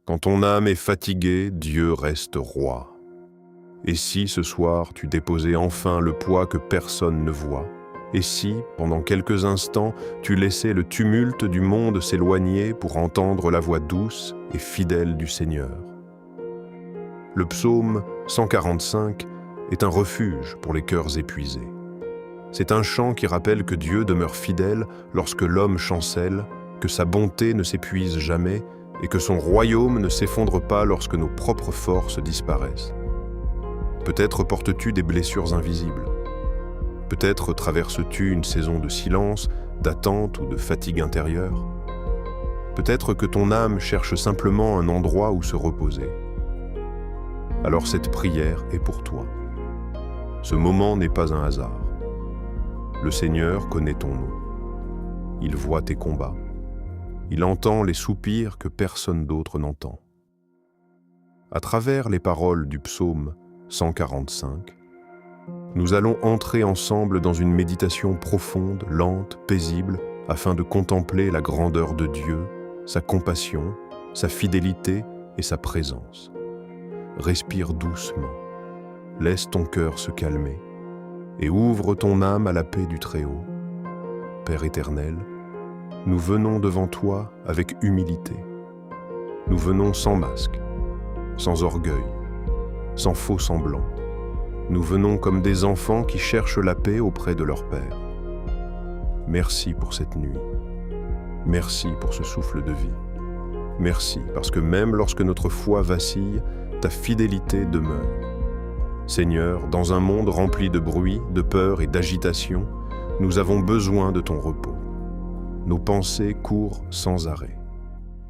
Quand ton âme est fatiguée, Dieu reste roi. Et si ce soir tu déposais enfin le poids que personne ne voit? Et si, pendant quelques instants, tu laissais le tumulte du monde s'éloigner pour entendre la voix douce et fidèle du Seigneur? Le psaume 145 est un refuge pour les cœurs épuisés. C'est un chant qui rappelle que Dieu demeure fidèle lorsque l'homme chancelle, que sa bonté ne s'épuise jamais et que son royaume ne s'effondre pas lorsque nos propres forces disparaissent. Peut-être portes-tu des blessures invisibles. Peut-être traverses-tu une saison de silence, d'attente ou de fatigue intérieure. Peut-être que ton âme cherche simplement un endroit où se reposer. Alors cette prière est pour toi. Ce moment n'est pas un hasard. Le Seigneur connaît ton nom. Il voit tes combats. Il entend les soupirs que personne d'autre n'entend. À travers les paroles du psaume 145, nous allons entrer ensemble dans une méditation profonde, lente, paisible, afin de contempler la grandeur de Dieu, sa compassion, sa fidélité et sa présence. Respire doucement, laisse ton cœur se calmer et ouvre ton âme à la paix du Très-Haut. Père éternel, nous venons devant toi avec humilité. Nous venons sans masque, sans orgueil, sans faux semblant. Nous venons comme des enfants qui cherchent la paix auprès de leur Père. Merci pour cette nuit. Merci pour ce souffle de vie. Merci parce que même lorsque notre foi vacille, ta fidélité demeure. Seigneur, dans un monde rempli de bruit, de peur et d'agitation, nous avons besoin de ton repos. Nos pensées courent sans arrêt.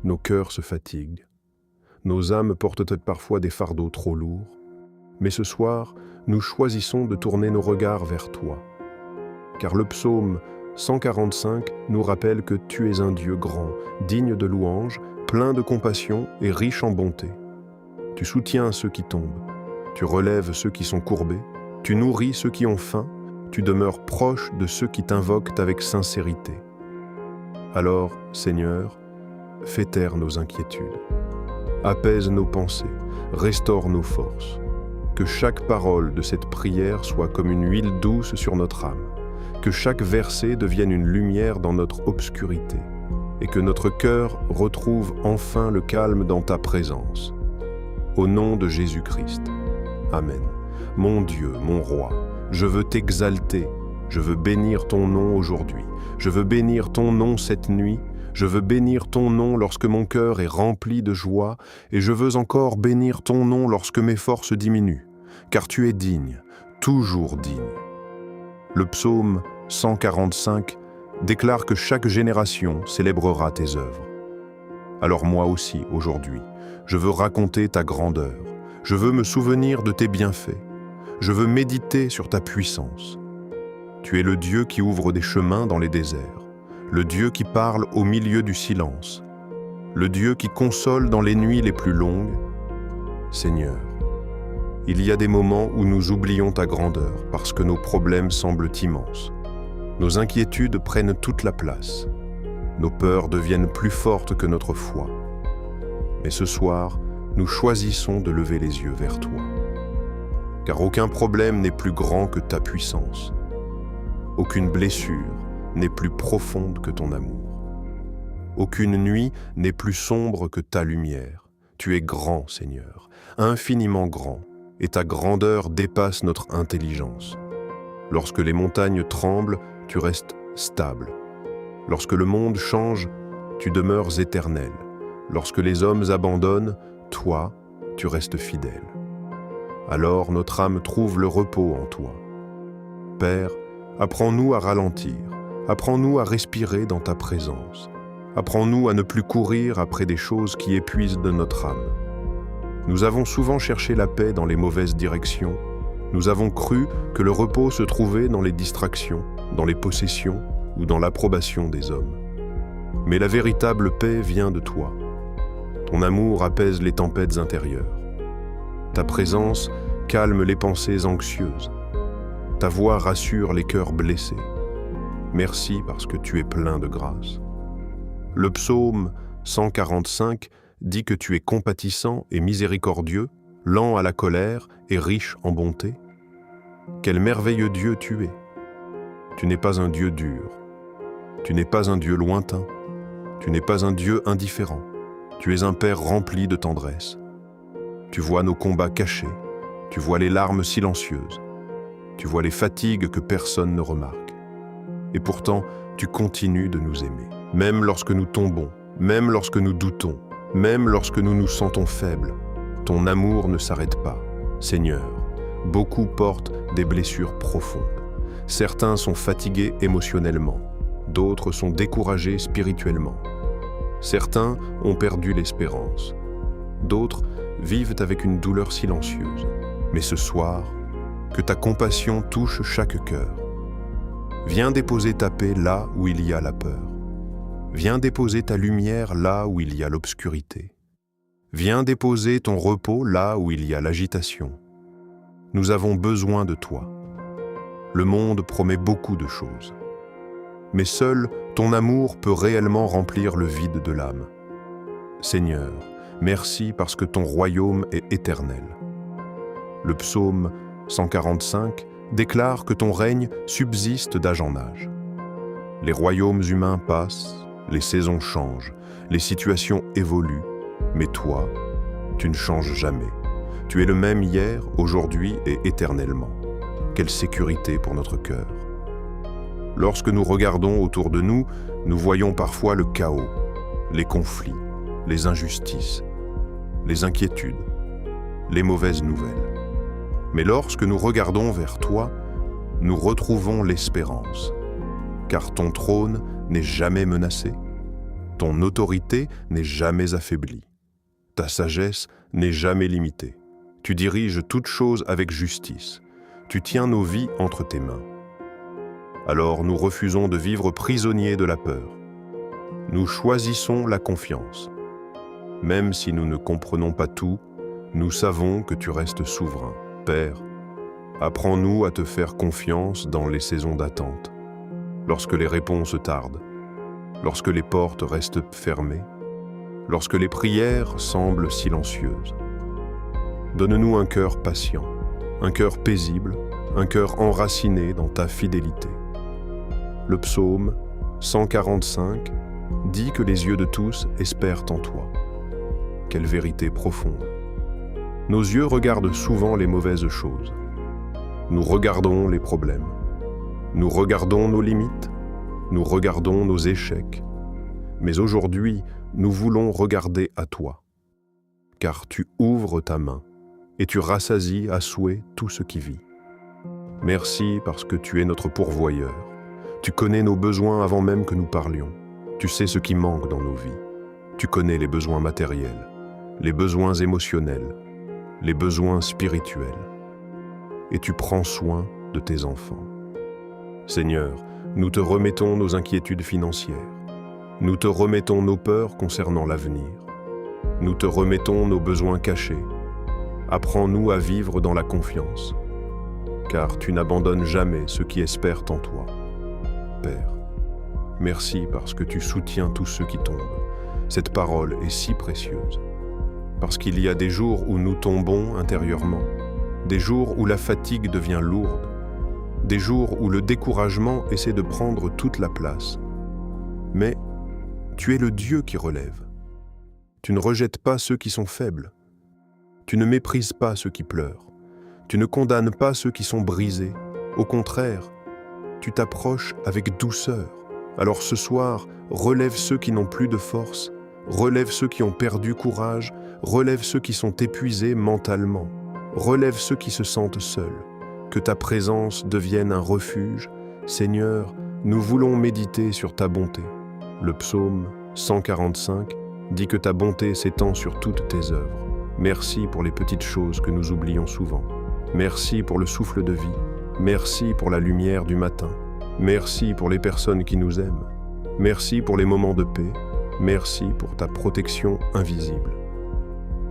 Nos cœurs se fatiguent. Nos âmes portent peut-être parfois des fardeaux trop lourds. Mais ce soir, nous choisissons de tourner nos regards vers toi. Car le psaume 145 nous rappelle que tu es un Dieu grand, digne de louange, plein de compassion et riche en bonté. Tu soutiens ceux qui tombent, tu relèves ceux qui sont courbés, tu nourris ceux qui ont faim, tu demeures proche de ceux qui t'invoquent avec sincérité. Alors, Seigneur, fais taire nos inquiétudes, apaise nos pensées, restaure nos forces. Que chaque parole de cette prière soit comme une huile douce sur notre âme, que chaque verset devienne une lumière dans notre obscurité, et que notre cœur retrouve enfin le calme dans ta présence. Au nom de Jésus-Christ. Amen. Mon Dieu, mon Roi, je veux t'exalter, je veux bénir ton nom aujourd'hui, je veux bénir ton nom cette nuit, je veux bénir ton nom lorsque mon cœur est rempli de joie, et je veux encore bénir ton nom lorsque mes forces diminuent, car tu es digne, toujours digne. Le psaume 145 déclare que chaque génération célébrera tes œuvres. Alors moi aussi, aujourd'hui, je veux raconter ta grandeur, je veux me souvenir de tes bienfaits, je veux méditer sur ta puissance. Tu es le Dieu qui ouvre des chemins dans les déserts, le Dieu qui parle au milieu du silence, le Dieu qui console dans les nuits les plus longues. Seigneur, il y a des moments où nous oublions ta grandeur parce que nos problèmes semblent immenses. Nos inquiétudes prennent toute la place. Nos peurs deviennent plus fortes que notre foi. Mais ce soir, nous choisissons de lever les yeux vers toi. Car aucun problème n'est plus grand que ta puissance. Aucune blessure n'est plus profonde que ton amour. Aucune nuit n'est plus sombre que ta lumière. Tu es grand, Seigneur, infiniment grand, et ta grandeur dépasse notre intelligence. Lorsque les montagnes tremblent, tu restes stable. Lorsque le monde change, tu demeures éternel. Lorsque les hommes abandonnent, toi, tu restes fidèle. Alors notre âme trouve le repos en toi. Père, apprends-nous à ralentir, apprends-nous à respirer dans ta présence. Apprends-nous à ne plus courir après des choses qui épuisent de notre âme. Nous avons souvent cherché la paix dans les mauvaises directions. Nous avons cru que le repos se trouvait dans les distractions, dans les possessions ou dans l'approbation des hommes. Mais la véritable paix vient de toi. Ton amour apaise les tempêtes intérieures. Ta présence calme les pensées anxieuses. Ta voix rassure les cœurs blessés. Merci parce que tu es plein de grâce. Le psaume 145 dit que tu es compatissant et miséricordieux, lent à la colère et riche en bonté. Quel merveilleux Dieu tu es! Tu n'es pas un Dieu dur. Tu n'es pas un Dieu lointain. Tu n'es pas un Dieu indifférent. Tu es un Père rempli de tendresse. Tu vois nos combats cachés. Tu vois les larmes silencieuses. Tu vois les fatigues que personne ne remarque. Et pourtant, tu continues de nous aimer. Même lorsque nous tombons, même lorsque nous doutons, même lorsque nous nous sentons faibles, ton amour ne s'arrête pas. Seigneur, beaucoup portent des blessures profondes. Certains sont fatigués émotionnellement, d'autres sont découragés spirituellement. Certains ont perdu l'espérance, d'autres vivent avec une douleur silencieuse. Mais ce soir, que ta compassion touche chaque cœur. Viens déposer ta paix là où il y a la peur. Viens déposer ta lumière là où il y a l'obscurité. Viens déposer ton repos là où il y a l'agitation. Nous avons besoin de toi. Le monde promet beaucoup de choses. Mais seul ton amour peut réellement remplir le vide de l'âme. Seigneur, merci parce que ton royaume est éternel. Le psaume 145 déclare que ton règne subsiste d'âge en âge. Les royaumes humains passent, les saisons changent, les situations évoluent, mais toi, tu ne changes jamais. Tu es le même hier, aujourd'hui et éternellement. Quelle sécurité pour notre cœur. Lorsque nous regardons autour de nous, nous voyons parfois le chaos, les conflits, les injustices, les inquiétudes, les mauvaises nouvelles. Mais lorsque nous regardons vers toi, nous retrouvons l'espérance, car ton trône n'est jamais menacé, ton autorité n'est jamais affaiblie, ta sagesse n'est jamais limitée. Tu diriges toutes choses avec justice, tu tiens nos vies entre tes mains. Alors nous refusons de vivre prisonniers de la peur. Nous choisissons la confiance. Même si nous ne comprenons pas tout, nous savons que tu restes souverain. Père, apprends-nous à te faire confiance dans les saisons d'attente, lorsque les réponses tardent, lorsque les portes restent fermées, lorsque les prières semblent silencieuses. Donne-nous un cœur patient, un cœur paisible, un cœur enraciné dans ta fidélité. Le psaume 145 dit que les yeux de tous espèrent en toi. Quelle vérité profonde! Nos yeux regardent souvent les mauvaises choses. Nous regardons les problèmes. Nous regardons nos limites. Nous regardons nos échecs. Mais aujourd'hui, nous voulons regarder à toi. Car tu ouvres ta main et tu rassasies à souhait tout ce qui vit. Merci parce que tu es notre pourvoyeur. Tu connais nos besoins avant même que nous parlions. Tu sais ce qui manque dans nos vies. Tu connais les besoins matériels, les besoins émotionnels, les besoins spirituels. Et tu prends soin de tes enfants. Seigneur, nous te remettons nos inquiétudes financières. Nous te remettons nos peurs concernant l'avenir. Nous te remettons nos besoins cachés. Apprends-nous à vivre dans la confiance, car tu n'abandonnes jamais ceux qui espèrent en toi. Père, merci parce que tu soutiens tous ceux qui tombent. Cette parole est si précieuse. Parce qu'il y a des jours où nous tombons intérieurement, des jours où la fatigue devient lourde, des jours où le découragement essaie de prendre toute la place. Mais tu es le Dieu qui relève. Tu ne rejettes pas ceux qui sont faibles. Tu ne méprises pas ceux qui pleurent. Tu ne condamnes pas ceux qui sont brisés. Au contraire, tu t'approches avec douceur. Alors ce soir, relève ceux qui n'ont plus de force, relève ceux qui ont perdu courage, relève ceux qui sont épuisés mentalement, relève ceux qui se sentent seuls. Que ta présence devienne un refuge. Seigneur, nous voulons méditer sur ta bonté. Le psaume 145 dit que ta bonté s'étend sur toutes tes œuvres. Merci pour les petites choses que nous oublions souvent. Merci pour le souffle de vie. Merci pour la lumière du matin. Merci pour les personnes qui nous aiment. Merci pour les moments de paix. Merci pour ta protection invisible.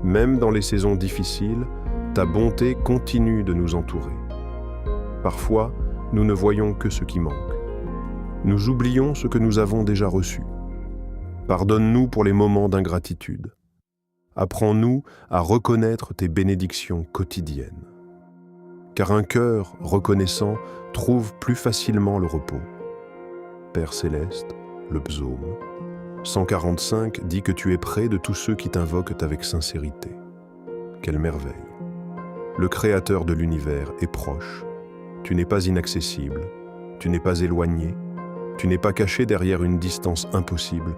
Même dans les saisons difficiles, ta bonté continue de nous entourer. Parfois, nous ne voyons que ce qui manque. Nous oublions ce que nous avons déjà reçu. Pardonne-nous pour les moments d'ingratitude. Apprends-nous à reconnaître tes bénédictions quotidiennes. Car un cœur reconnaissant trouve plus facilement le repos. Père céleste, le psaume 145 dit que tu es près de tous ceux qui t'invoquent avec sincérité. Quelle merveille! Le Créateur de l'univers est proche. Tu n'es pas inaccessible, tu n'es pas éloigné, tu n'es pas caché derrière une distance impossible.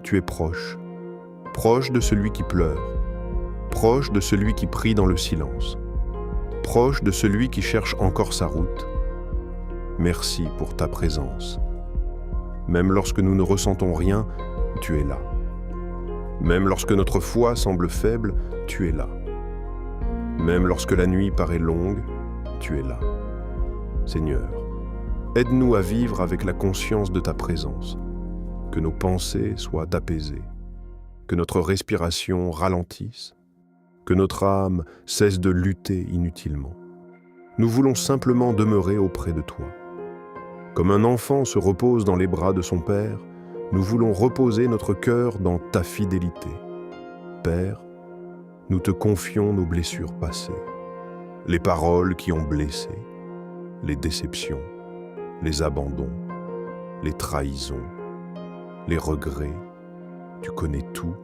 Tu es proche, proche de celui qui pleure, proche de celui qui prie dans le silence, proche de celui qui cherche encore sa route. Merci pour ta présence. Même lorsque nous ne ressentons rien, tu es là. Même lorsque notre foi semble faible, tu es là. Même lorsque la nuit paraît longue, tu es là. Seigneur, aide-nous à vivre avec la conscience de ta présence, que nos pensées soient apaisées, que notre respiration ralentisse, que notre âme cesse de lutter inutilement. Nous voulons simplement demeurer auprès de toi. Comme un enfant se repose dans les bras de son Père, nous voulons reposer notre cœur dans ta fidélité. Père, nous te confions nos blessures passées, les paroles qui ont blessé, les déceptions, les abandons, les trahisons, les regrets. Tu connais tout.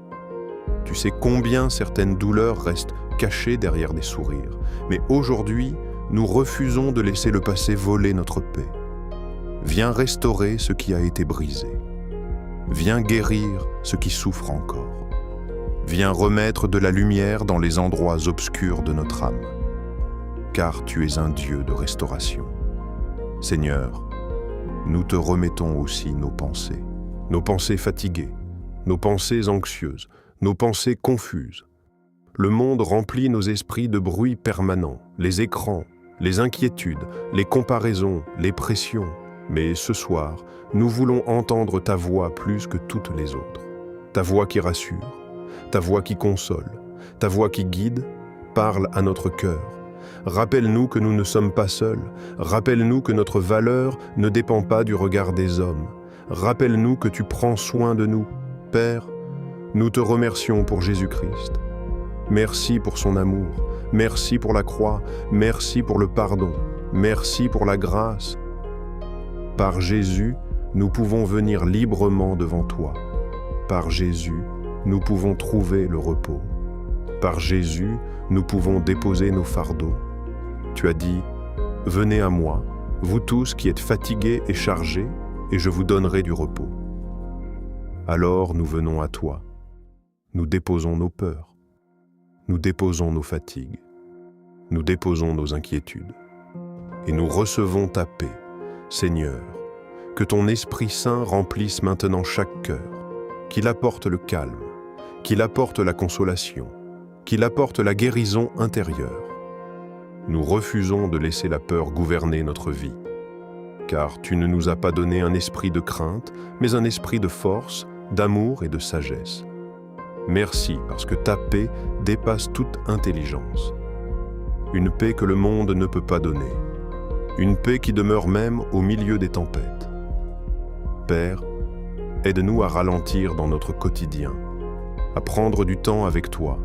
Tu sais combien certaines douleurs restent cachées derrière des sourires. Mais aujourd'hui, nous refusons de laisser le passé voler notre paix. Viens restaurer ce qui a été brisé. Viens guérir ce qui souffre encore. Viens remettre de la lumière dans les endroits obscurs de notre âme. Car tu es un Dieu de restauration. Seigneur, nous te remettons aussi nos pensées fatiguées, nos pensées anxieuses, nos pensées confuses. Le monde remplit nos esprits de bruit permanent, les écrans, les inquiétudes, les comparaisons, les pressions. Mais ce soir, nous voulons entendre ta voix plus que toutes les autres. Ta voix qui rassure, ta voix qui console, ta voix qui guide, parle à notre cœur. Rappelle-nous que nous ne sommes pas seuls. Rappelle-nous que notre valeur ne dépend pas du regard des hommes. Rappelle-nous que tu prends soin de nous. Père, nous te remercions pour Jésus-Christ. Merci pour son amour. Merci pour la croix. Merci pour le pardon. Merci pour la grâce. Par Jésus, nous pouvons venir librement devant toi. Par Jésus, nous pouvons trouver le repos. Par Jésus, nous pouvons déposer nos fardeaux. Tu as dit, « Venez à moi, vous tous qui êtes fatigués et chargés, et je vous donnerai du repos. » Alors nous venons à toi. Nous déposons nos peurs. Nous déposons nos fatigues. Nous déposons nos inquiétudes. Et nous recevons ta paix. Seigneur, que ton Esprit Saint remplisse maintenant chaque cœur, qu'il apporte le calme, qu'il apporte la consolation, qu'il apporte la guérison intérieure. Nous refusons de laisser la peur gouverner notre vie, car tu ne nous as pas donné un esprit de crainte, mais un esprit de force, d'amour et de sagesse. Merci parce que ta paix dépasse toute intelligence. Une paix que le monde ne peut pas donner. Une paix qui demeure même au milieu des tempêtes. Père, aide-nous à ralentir dans notre quotidien, à prendre du temps avec toi,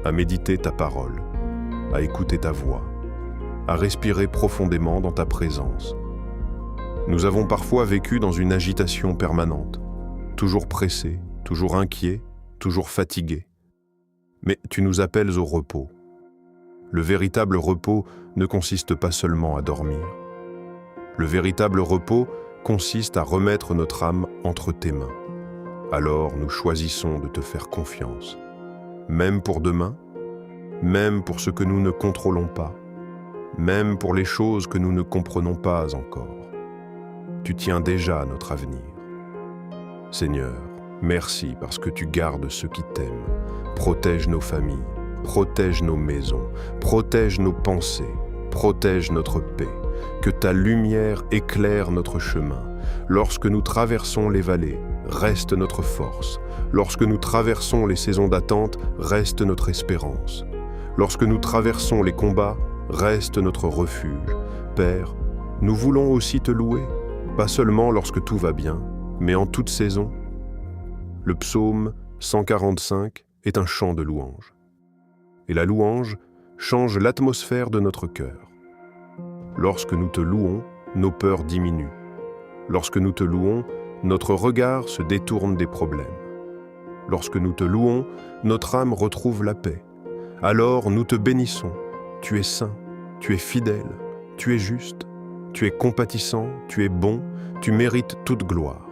à méditer ta parole, à écouter ta voix, à respirer profondément dans ta présence. Nous avons parfois vécu dans une agitation permanente, toujours pressés, toujours inquiets, toujours fatigués. Mais tu nous appelles au repos. Le véritable repos ne consiste pas seulement à dormir. Le véritable repos consiste à remettre notre âme entre tes mains. Alors nous choisissons de te faire confiance, même pour demain, même pour ce que nous ne contrôlons pas, même pour les choses que nous ne comprenons pas encore. Tu tiens déjà notre avenir. Seigneur, merci parce que tu gardes ceux qui t'aiment. Protège nos familles, protège nos maisons, protège nos pensées, protège notre paix. Que ta lumière éclaire notre chemin. Lorsque nous traversons les vallées, reste notre force. Lorsque nous traversons les saisons d'attente, reste notre espérance. Lorsque nous traversons les combats, reste notre refuge. Père, nous voulons aussi te louer, pas seulement lorsque tout va bien, mais en toute saison. Le psaume 145 est un chant de louange. Et la louange change l'atmosphère de notre cœur. Lorsque nous te louons, nos peurs diminuent. Lorsque nous te louons, notre regard se détourne des problèmes. Lorsque nous te louons, notre âme retrouve la paix. Alors nous te bénissons. Tu es saint, tu es fidèle, tu es juste, tu es compatissant, tu es bon, tu mérites toute gloire.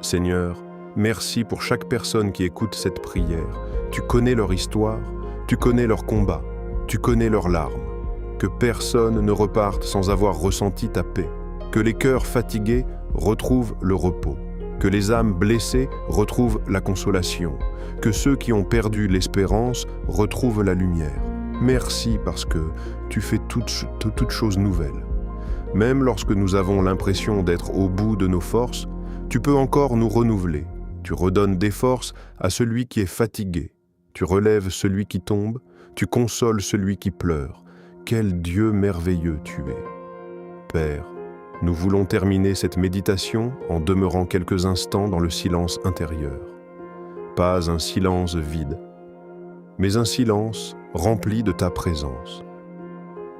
Seigneur, merci pour chaque personne qui écoute cette prière. Tu connais leur histoire, tu connais leurs combats, tu connais leurs larmes. Que personne ne reparte sans avoir ressenti ta paix. Que les cœurs fatigués retrouvent le repos. Que les âmes blessées retrouvent la consolation. Que ceux qui ont perdu l'espérance retrouvent la lumière. Merci parce que tu fais toutes choses nouvelles. Même lorsque nous avons l'impression d'être au bout de nos forces, tu peux encore nous renouveler. Tu redonnes des forces à celui qui est fatigué. Tu relèves celui qui tombe. Tu consoles celui qui pleure. Quel Dieu merveilleux tu es. Père, nous voulons terminer cette méditation en demeurant quelques instants dans le silence intérieur. Pas un silence vide, mais un silence rempli de ta présence.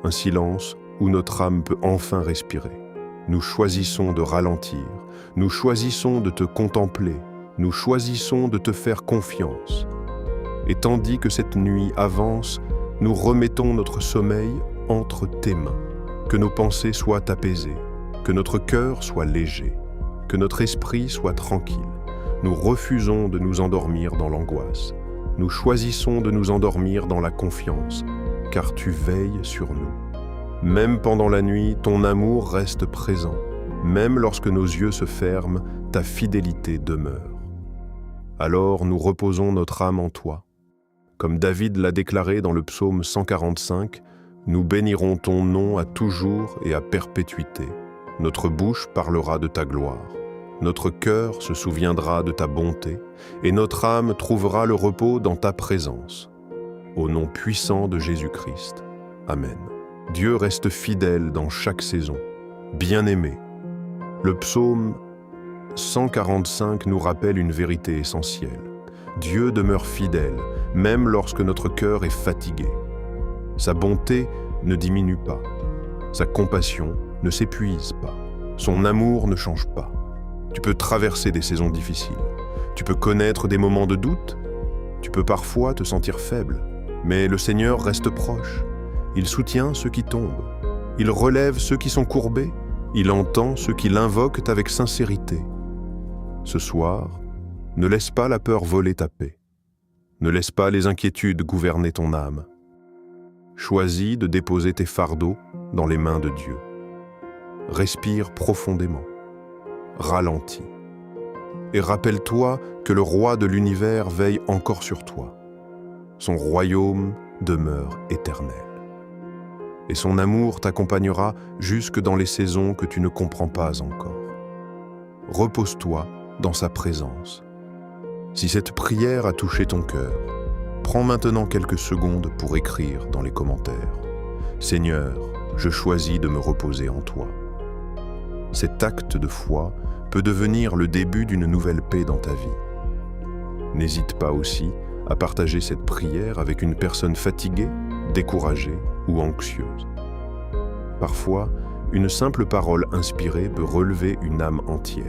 Un silence où notre âme peut enfin respirer. Nous choisissons de ralentir, nous choisissons de te contempler, nous choisissons de te faire confiance. Et tandis que cette nuit avance, nous remettons notre sommeil entre tes mains. Que nos pensées soient apaisées, que notre cœur soit léger, que notre esprit soit tranquille. Nous refusons de nous endormir dans l'angoisse. Nous choisissons de nous endormir dans la confiance, car tu veilles sur nous. Même pendant la nuit, ton amour reste présent. Même lorsque nos yeux se ferment, ta fidélité demeure. Alors nous reposons notre âme en toi. Comme David l'a déclaré dans le psaume 145, nous bénirons ton nom à toujours et à perpétuité. Notre bouche parlera de ta gloire. Notre cœur se souviendra de ta bonté et notre âme trouvera le repos dans ta présence. Au nom puissant de Jésus-Christ. Amen. Dieu reste fidèle dans chaque saison. Bien-aimé, le psaume 145 nous rappelle une vérité essentielle. Dieu demeure fidèle, même lorsque notre cœur est fatigué. Sa bonté ne diminue pas. Sa compassion ne s'épuise pas. Son amour ne change pas. Tu peux traverser des saisons difficiles. Tu peux connaître des moments de doute. Tu peux parfois te sentir faible. Mais le Seigneur reste proche. Il soutient ceux qui tombent. Il relève ceux qui sont courbés. Il entend ceux qui l'invoquent avec sincérité. Ce soir, ne laisse pas la peur voler ta paix. Ne laisse pas les inquiétudes gouverner ton âme. Choisis de déposer tes fardeaux dans les mains de Dieu. Respire profondément. Ralentis. Et rappelle-toi que le roi de l'univers veille encore sur toi. Son royaume demeure éternel. Et son amour t'accompagnera jusque dans les saisons que tu ne comprends pas encore. Repose-toi dans sa présence. Si cette prière a touché ton cœur, prends maintenant quelques secondes pour écrire dans les commentaires « Seigneur, je choisis de me reposer en toi ». Cet acte de foi peut devenir le début d'une nouvelle paix dans ta vie. N'hésite pas aussi à partager cette prière avec une personne fatiguée, découragée ou anxieuse. Parfois, une simple parole inspirée peut relever une âme entière.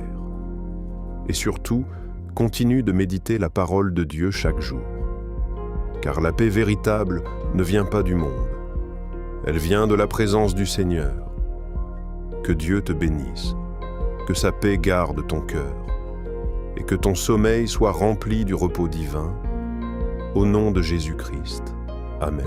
Et surtout, continue de méditer la parole de Dieu chaque jour. Car la paix véritable ne vient pas du monde. Elle vient de la présence du Seigneur. Que Dieu te bénisse, que sa paix garde ton cœur, et que ton sommeil soit rempli du repos divin. Au nom de Jésus-Christ. Amen.